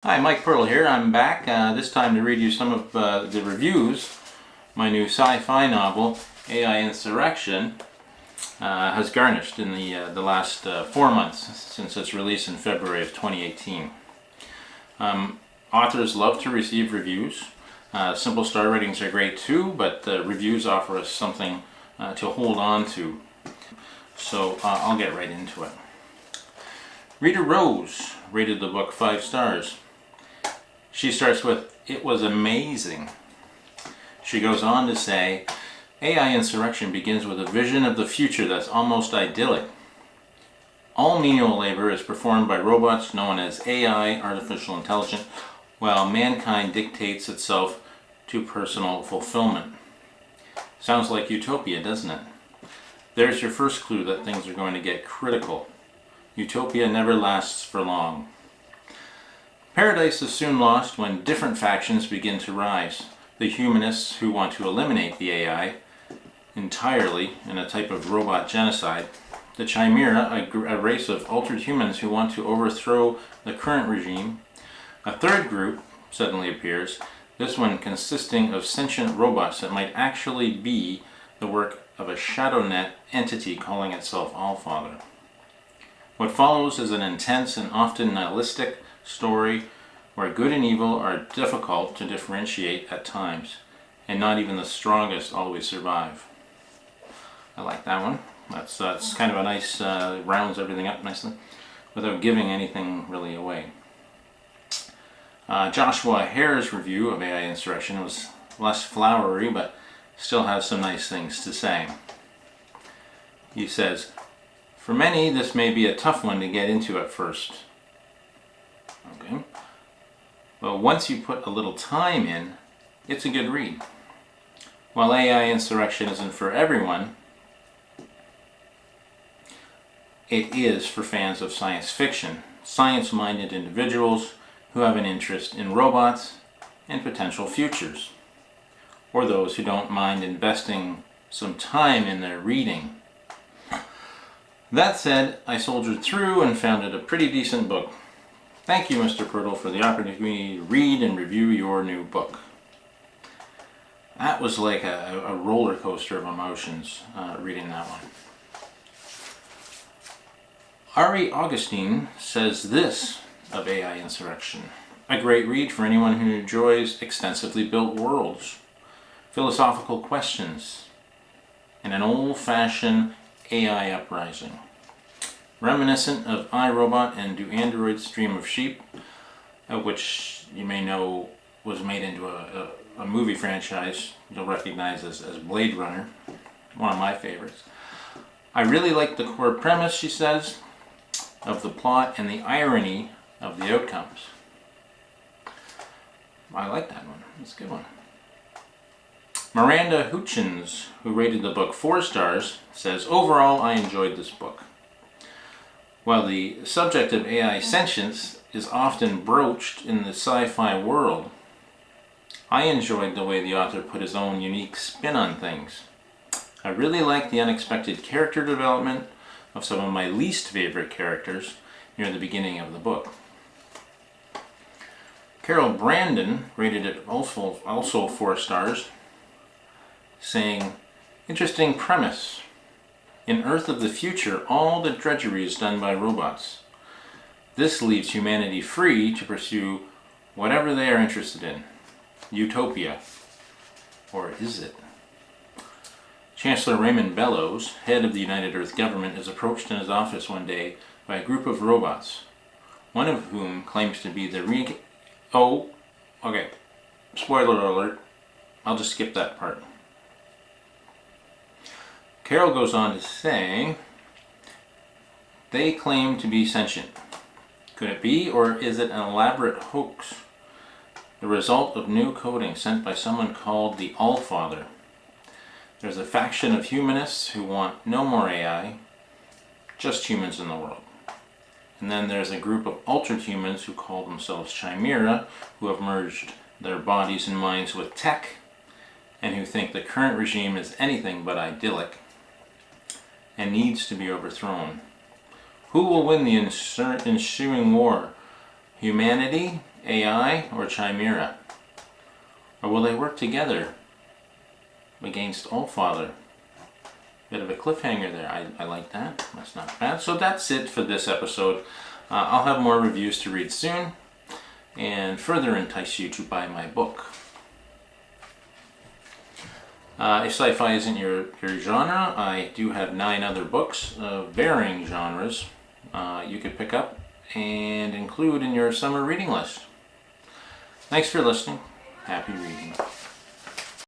Hi, Mike Poeltl here. I'm back, this time to read you some of the reviews. My new sci-fi novel, AI Insurrection, has garnished in the last 4 months since its release in February of 2018. Authors love to receive reviews. Simple star ratings are great too, but reviews offer us something to hold on to. So I'll get right into it. Reader Rose rated the book 5 stars. She starts with, "It was amazing." She goes on to say, AI Insurrection begins with a vision of the future that's almost idyllic. All menial labor is performed by robots known as AI, artificial intelligence, while mankind dictates itself to personal fulfillment. Sounds like utopia, doesn't it? There's your first clue that things are going to get critical. Utopia never lasts for long. Paradise is soon lost when different factions begin to rise. The humanists who want to eliminate the AI entirely in a type of robot genocide. The Chimera, a race of altered humans who want to overthrow the current regime. A third group suddenly appears, this one consisting of sentient robots that might actually be the work of a ShadowNet entity calling itself Allfather. What follows is an intense and often nihilistic story where good and evil are difficult to differentiate at times, and not even the strongest always survive. I like that one. That's kind of a nice, rounds everything up nicely without giving anything really away. Joshua Hare's review of AI Insurrection was less flowery, but still has some nice things to say. He says, "For many, this may be a tough one to get into at first. Okay. But once you put a little time in, it's a good read. While AI Insurrection isn't for everyone, it is for fans of science fiction, science-minded individuals who have an interest in robots and potential futures, or those who don't mind investing some time in their reading. That said, I soldiered through and found it a pretty decent book. Thank you, Mr. Poeltl, for the opportunity to read and review your new book." That was like a roller coaster of emotions, reading that one. Augustine says this of AI Insurrection: "A great read for anyone who enjoys extensively built worlds, philosophical questions, and an old-fashioned AI uprising. Reminiscent of iRobot and Do Androids Dream of Sheep," which you may know was made into a movie franchise you'll recognize as Blade Runner, one of my favorites. "I really like the core premise," she says, "of the plot and the irony of the outcomes." I like that one. That's a good one. Miranda Hutchins, who rated the book 4 stars, says, "Overall, I enjoyed this book. While the subject of AI sentience is often broached in the sci-fi world, I enjoyed the way the author put his own unique spin on things. I really liked the unexpected character development of some of my least favorite characters near the beginning of the book." Carol Brandon rated it also 4 stars, saying, "Interesting premise. In Earth of the future, all the drudgery is done by robots. This leaves humanity free to pursue whatever they are interested in. Utopia. Or is it?" Chancellor Raymond Bellows, head of the United Earth government, is approached in his office one day by a group of robots, one of whom claims to be the spoiler alert. I'll just skip that part. Carol goes on to say, "They claim to be sentient. Could it be, or is it an elaborate hoax? The result of new coding sent by someone called the Allfather. There's a faction of humanists who want no more AI, just humans in the world. And then there's a group of altered humans who call themselves Chimera, who have merged their bodies and minds with tech, and who think the current regime is anything but idyllic and needs to be overthrown. Who will win the ensuing war? Humanity AI or chimera? Or will they work together against Allfather? Bit of a cliffhanger there. I like that. That's not bad. So that's it for this episode. I'll have more reviews to read soon and further entice you to buy my book. If sci-fi isn't your genre, I do have 9 other books of varying genres you could pick up and include in your summer reading list. Thanks for listening. Happy reading.